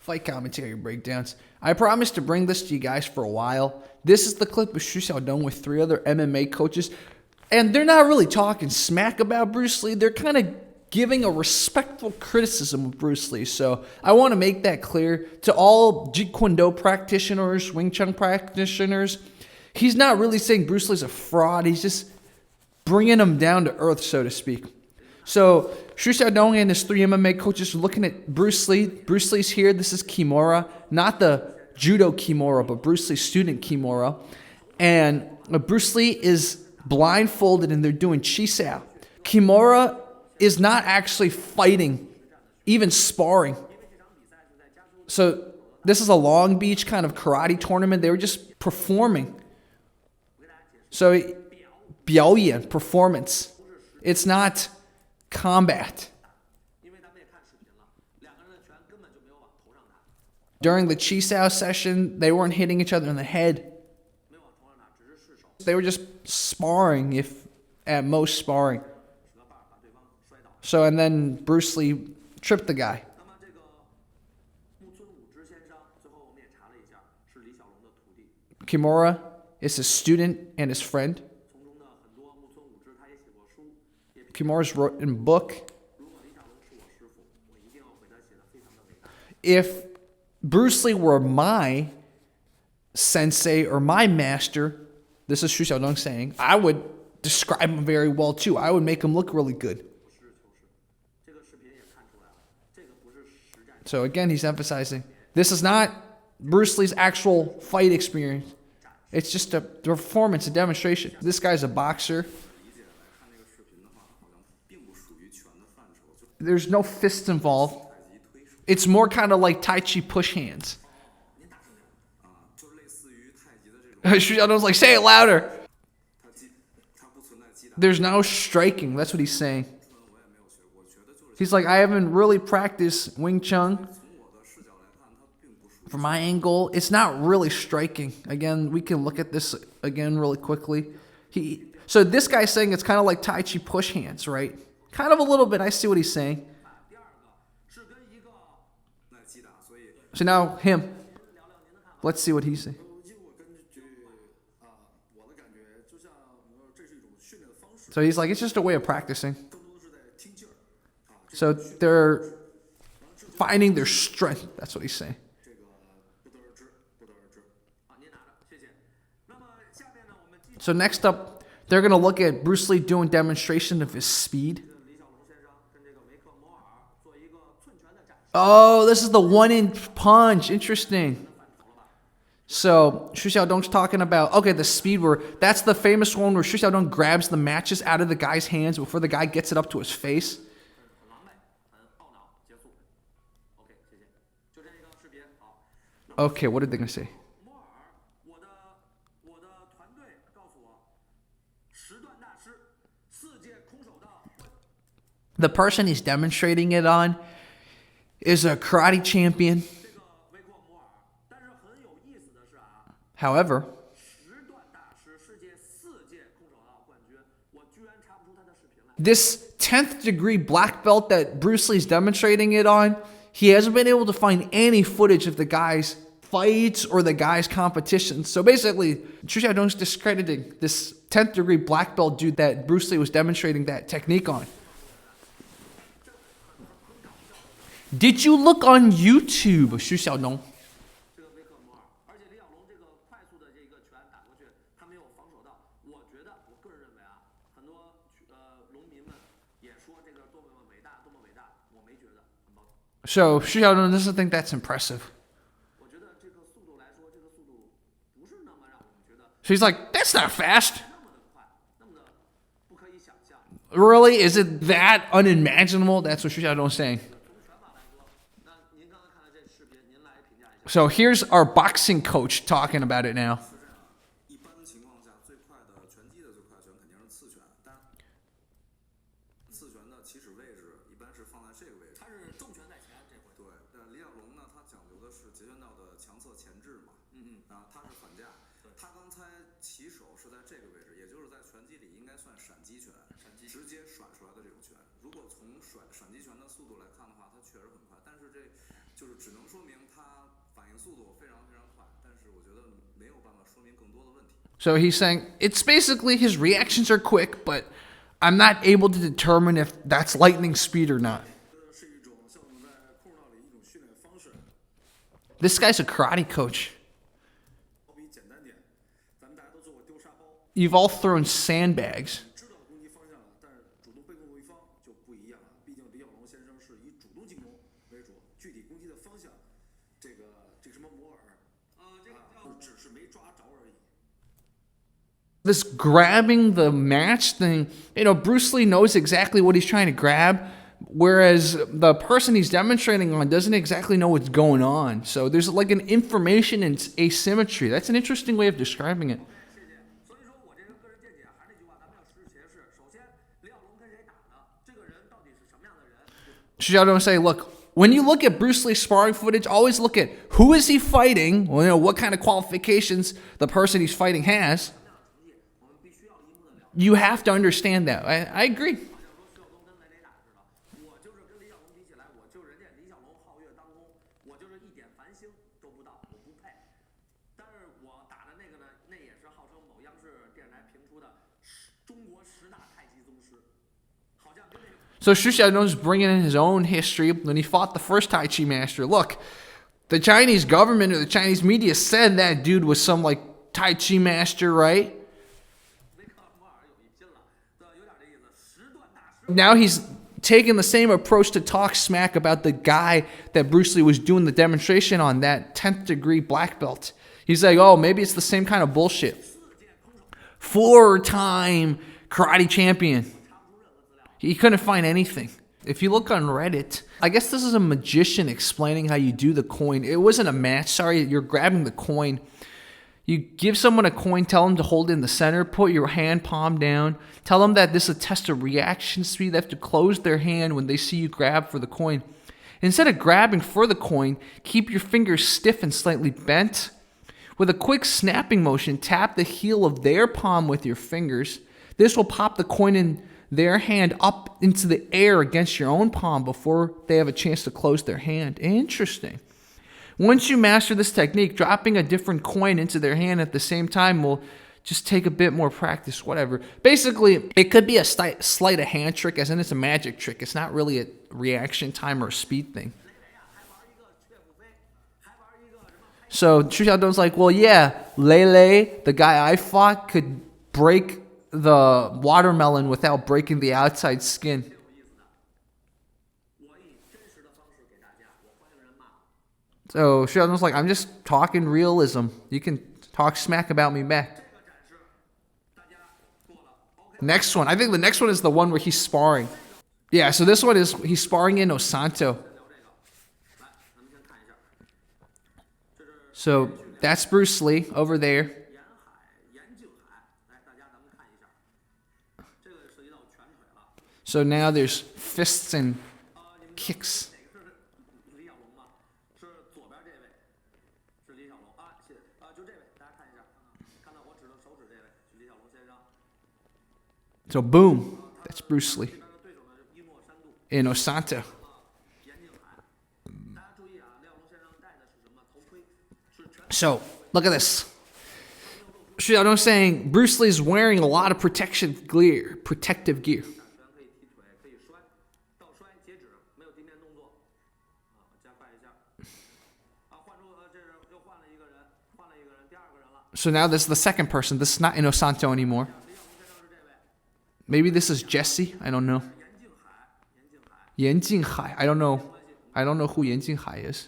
fight commentary breakdowns. I promised to bring this to you guys for a while. This is the clip of Xu Xiaodong with 3 other MMA coaches. And they're not really talking smack about Bruce Lee. They're kind of giving a respectful criticism of Bruce Lee. So I want to make that clear to all Jeet Kune Do practitioners, Wing Chun practitioners. He's not really saying Bruce Lee's a fraud. He's just bringing him down to earth, so to speak. So Xu Xiaodong and his 3 MMA coaches are looking at Bruce Lee. Bruce Lee's here. This is Kimura, not the judo Kimura, but Bruce Lee's student Kimura. And Bruce Lee is blindfolded and they're doing Chi Sao. Kimura is not actually fighting, even sparring. So this is a Long Beach kind of karate tournament. They were just performing. So 表演, performance. It's not combat. During the Chi Sao session, they weren't hitting each other in the head. They were just sparring, if at most sparring. So, and then Bruce Lee tripped the guy. Kimura is his student and his friend. Kimura's written a book. If Bruce Lee were my sensei or my master, this is Xu Xiaodong saying, I would describe him very well too. I would make him look really good. So again, he's emphasizing, this is not Bruce Lee's actual fight experience. It's just a performance, a demonstration. This guy's a boxer. There's no fists involved. It's more kind of like Tai Chi push hands. Xu Xiaodong's like, say it louder. There's no striking. That's what he's saying. He's like, I haven't really practiced Wing Chun. From my angle, it's not really striking. Again, we can look at this again really quickly. So this guy's saying it's kind of like Tai Chi push hands, right? Kind of a little bit. I see what he's saying. So now him. Let's see what he's saying. So he's like, it's just a way of practicing. So they're finding their strength. That's what he's saying. So next up, they're going to look at Bruce Lee doing demonstration of his speed. Oh, this is the 1-inch punch. Interesting. So Xu Xiaodong's talking about, okay, the speed where, that's the famous one where Xu Xiaodong grabs the matches out of the guy's hands before the guy gets it up to his face. Okay, what are they going to say? The person he's demonstrating it on is a karate champion. However, this 10th degree black belt that Bruce Lee's demonstrating it on, he hasn't been able to find any footage of the guy's fights or the guy's competitions. So basically, Xu Xiaodong's discrediting this 10th degree black belt dude that Bruce Lee was demonstrating that technique on. Did you look on YouTube, Xu Xiaodong? So Xu Xiaodong doesn't think that's impressive. So he's like, that's not fast. Really? Is it that unimaginable? That's what Xu Xiaodong's saying. So here's our boxing coach talking about it now. So he's saying it's basically his reactions are quick, but I'm not able to determine if that's lightning speed or not. This guy's a karate coach. You've all thrown sandbags. This grabbing the match thing, Bruce Lee knows exactly what he's trying to grab, whereas the person he's demonstrating on doesn't exactly know what's going on. So there's like an information and asymmetry. That's an interesting way of describing it. Xu Xiaodong say, look, when you look at Bruce Lee's sparring footage, always look at who is he fighting, what kind of qualifications the person he's fighting has. You have to understand that. I agree. So Xu Xiaodong's bringing in his own history when he fought the first Tai Chi master. Look, the Chinese government or the Chinese media said that dude was some like Tai Chi master, right? Now he's taking the same approach to talk smack about the guy that Bruce Lee was doing the demonstration on, that 10th degree black belt. He's like, oh, maybe it's the same kind of bullshit. 4-time karate champion. He couldn't find anything. If you look on Reddit, I guess this is a magician explaining how you do the coin. It wasn't a match. Sorry, you're grabbing the coin. You give someone a coin, tell them to hold it in the center, put your hand palm down, tell them that this is a test of reaction speed. They have to close their hand when they see you grab for the coin. Instead of grabbing for the coin, keep your fingers stiff and slightly bent. With a quick snapping motion, tap the heel of their palm with your fingers. This will pop the coin in their hand up into the air against your own palm before they have a chance to close their hand. Interesting. Once you master this technique, dropping a different coin into their hand at the same time will just take a bit more practice, whatever. Basically, it could be a sleight of hand trick, as in it's a magic trick. It's not really a reaction time or a speed thing. So Xu Xiaodong's like, well, yeah, Lele, the guy I fought, could break the watermelon without breaking the outside skin. So Xu Xiaodong's like, I'm just talking realism. You can talk smack about me back. Next one. I think the next one is the one where he's sparring. Yeah, so this one is he's sparring in Osanto. So that's Bruce Lee over there. So now there's fists and kicks. So boom, that's Bruce Lee in Osanto. So look at this. Xu Xiaodong saying Bruce Lee's wearing a lot of protective gear. So now this is the second person. This is not in Osanto anymore. Maybe this is Jesse. I don't know. Yan Jinghai. I don't know. I don't know who Yan Jinghai is.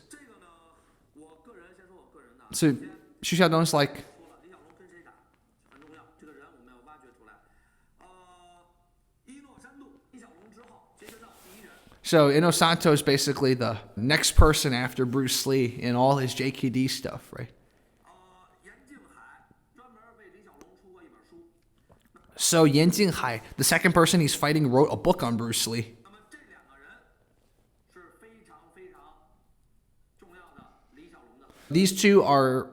So Xu Xiaodong's like, so Inosanto is basically the next person after Bruce Lee in all his JKD stuff, right? So Yan Jinghai, the second person he's fighting, wrote a book on Bruce Lee. These two are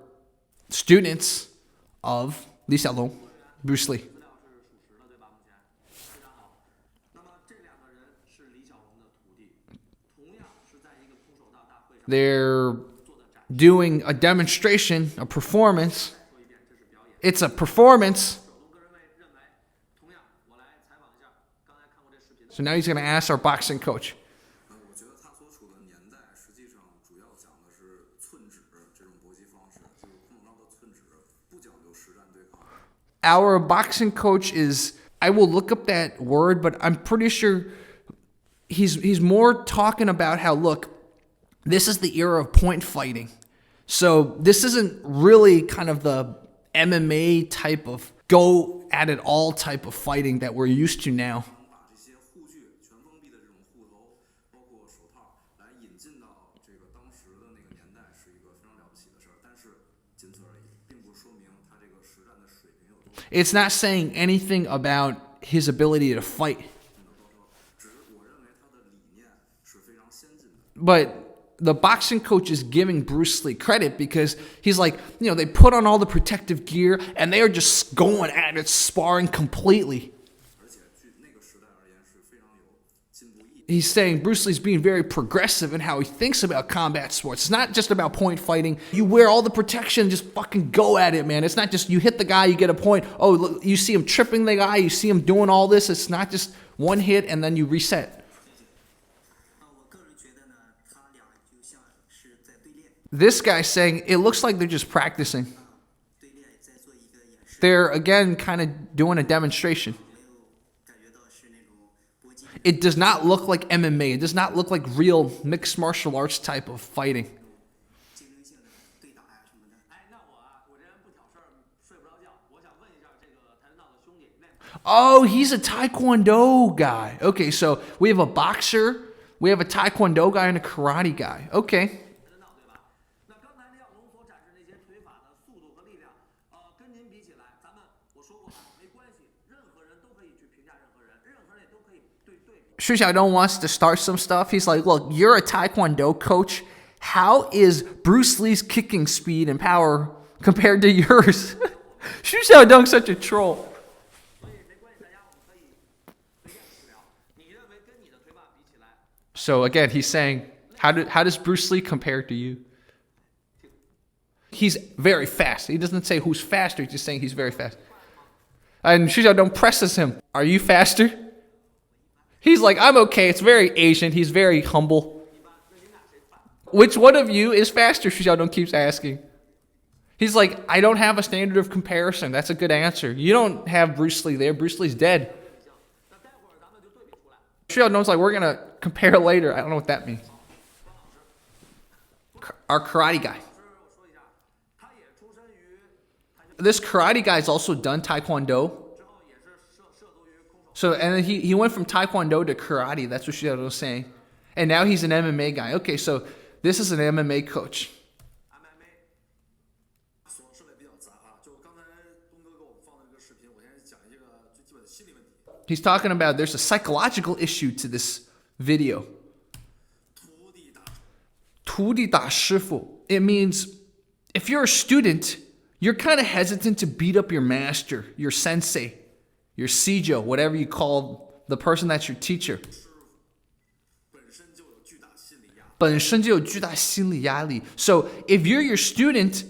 students of Li Xiaolong, Bruce Lee. They're doing a demonstration, a performance. It's a performance. So now he's going to ask our boxing coach. Our boxing coach is, I will look up that word, but I'm pretty sure he's more talking about how, look, this is the era of point fighting. So this isn't really kind of the MMA type of go at it all type of fighting that we're used to now. It's not saying anything about his ability to fight. But the boxing coach is giving Bruce Lee credit because he's like, they put on all the protective gear and they are just going at it, sparring completely. He's saying Bruce Lee's being very progressive in how he thinks about combat sports. It's not just about point fighting. You wear all the protection, just fucking go at it, man. It's not just you hit the guy, you get a point. Oh, look, you see him tripping the guy, you see him doing all this. It's not just one hit and then you reset. This guy's saying it looks like they're just practicing. They're, again, kind of doing a demonstration. It does not look like MMA. It does not look like real mixed martial arts type of fighting. Oh, he's a Taekwondo guy. Okay, so we have a boxer, we have a Taekwondo guy, and a karate guy. Okay. Xu Xiaodong wants to start some stuff. He's like, look, you're a Taekwondo coach. How is Bruce Lee's kicking speed and power compared to yours? Xu Xiaodong's such a troll. So again, he's saying, how does Bruce Lee compare to you? He's very fast. He doesn't say who's faster. He's just saying he's very fast. And Xu Xiaodong presses him. Are you faster? He's like, I'm okay. It's very Asian. He's very humble. Which one of you is faster? Xu Xiaodong keeps asking. He's like, I don't have a standard of comparison. That's a good answer. You don't have Bruce Lee there. Bruce Lee's dead. Xu Xiaodong's like, we're going to compare later. I don't know what that means. Our karate guy. This karate guy's also done Taekwondo. So, and then he went from Taekwondo to karate. That's what Xu Xiaodong was saying. And now he's an MMA guy. Okay, so this is an MMA coach. He's talking about there's a psychological issue to this video. 徒弟打师傅. It means if you're a student, you're kind of hesitant to beat up your master, your sensei, your Sijo, whatever you call the person that's your teacher. 本身就有巨大心理压力. So if you're your student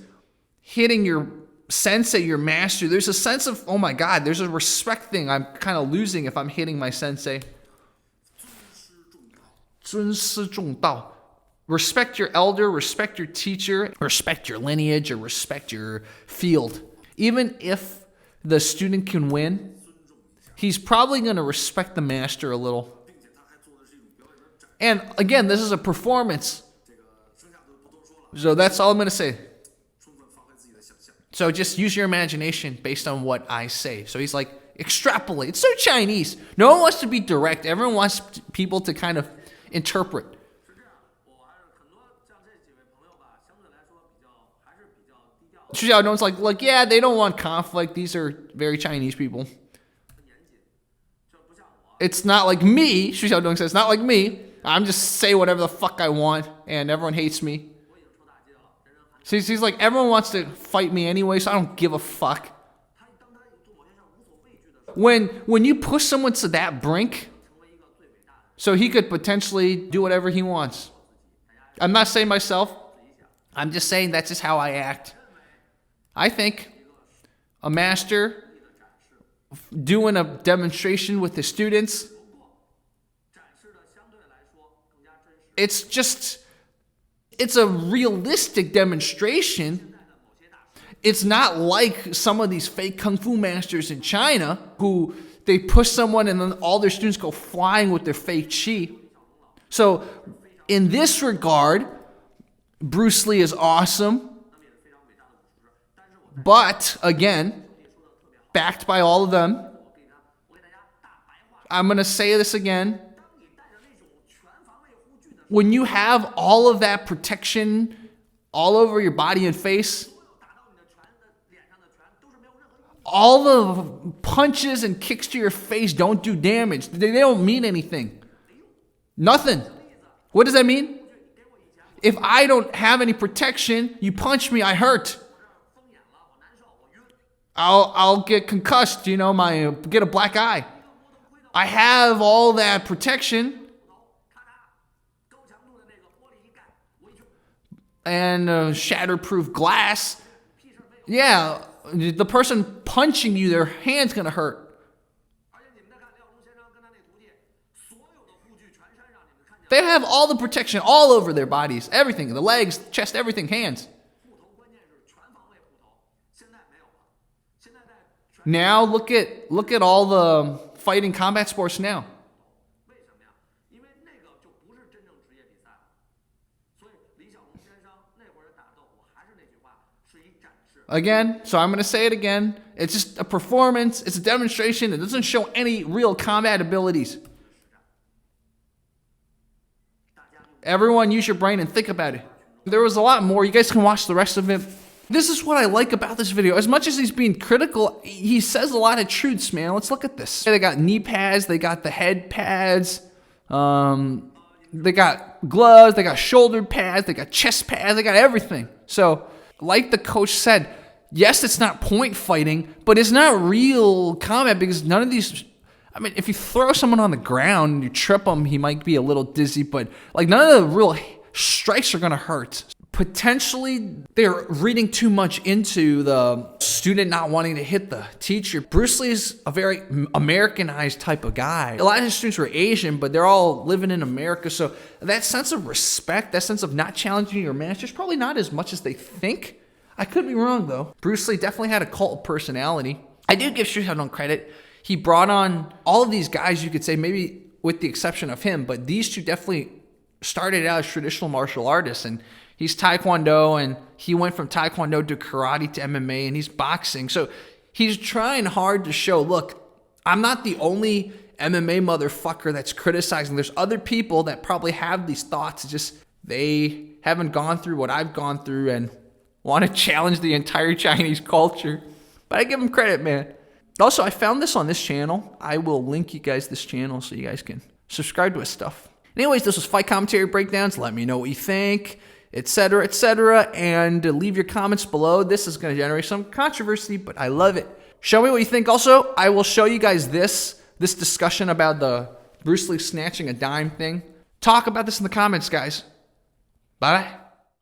hitting your sensei, your master, there's a sense of, oh my God, there's a respect thing I'm kind of losing if I'm hitting my sensei. 尊师重道. Respect your elder, respect your teacher, respect your lineage, or respect your field. Even if the student can win, he's probably going to respect the master a little. And again, this is a performance. So that's all I'm going to say. So just use your imagination based on what I say. So he's like, extrapolate. It's so Chinese. No one wants to be direct. Everyone wants people to kind of interpret. Xu Xiaodong's like, yeah, they don't want conflict. These are very Chinese people. It's not like me, Xu Xiaodong says, not like me. I'm just say whatever the fuck I want, and everyone hates me. So he's like, everyone wants to fight me anyway, so I don't give a fuck. When you push someone to that brink, so he could potentially do whatever he wants. I'm not saying myself. I'm just saying that's just how I act. I think a master doing a demonstration with his students, it's a realistic demonstration. It's not like some of these fake kung fu masters in China who they push someone and then all their students go flying with their fake chi. So in this regard, Bruce Lee is awesome. But again, backed by all of them, I'm going to say this again. When you have all of that protection all over your body and face, all the punches and kicks to your face don't do damage. They don't mean anything. Nothing. What does that mean? If I don't have any protection, you punch me, I hurt. I'll get concussed, get a black eye. I have all that protection. And shatterproof glass. Yeah, the person punching you, their hand's going to hurt. They have all the protection all over their bodies, everything, the legs, chest, everything, hands. Now look at all the fighting combat sports now. Again, so I'm going to say it again. It's just a performance. It's a demonstration. It doesn't show any real combat abilities. Everyone use your brain and think about it. There was a lot more. You guys can watch the rest of it. This is what I like about this video. As much as he's being critical, he says a lot of truths, man. Let's look at this. They got knee pads. They got the head pads. They got gloves. They got shoulder pads. They got chest pads. They got everything. So, like the coach said, yes, it's not point fighting, but it's not real combat because none of these... I mean, if you throw someone on the ground and you trip him, he might be a little dizzy, but like none of the real strikes are going to hurt. Potentially, they're reading too much into the student not wanting to hit the teacher. Bruce Lee is a very Americanized type of guy. A lot of his students were Asian, but they're all living in America. So that sense of respect, that sense of not challenging your master is probably not as much as they think. I could be wrong, though. Bruce Lee definitely had a cult of personality. I do give Xu Xiaodong credit. He brought on all of these guys, you could say, maybe with the exception of him, but these two definitely started out as traditional martial artists, and he's Taekwondo, and he went from Taekwondo to karate to MMA, and he's boxing. So he's trying hard to show, look, I'm not the only MMA motherfucker that's criticizing. There's other people that probably have these thoughts. It's just they haven't gone through what I've gone through and want to challenge the entire Chinese culture. But I give him credit, man. Also, I found this on this channel. I will link you guys this channel so you guys can subscribe to his stuff. Anyways, this was Fight Commentary Breakdowns. Let me know what you think, etc., and leave your comments below. This is going to generate some controversy, but I love it. Show me what you think. Also, I will show you guys this discussion about the Bruce Lee snatching a dime thing. Talk about this in the comments, guys. Bye.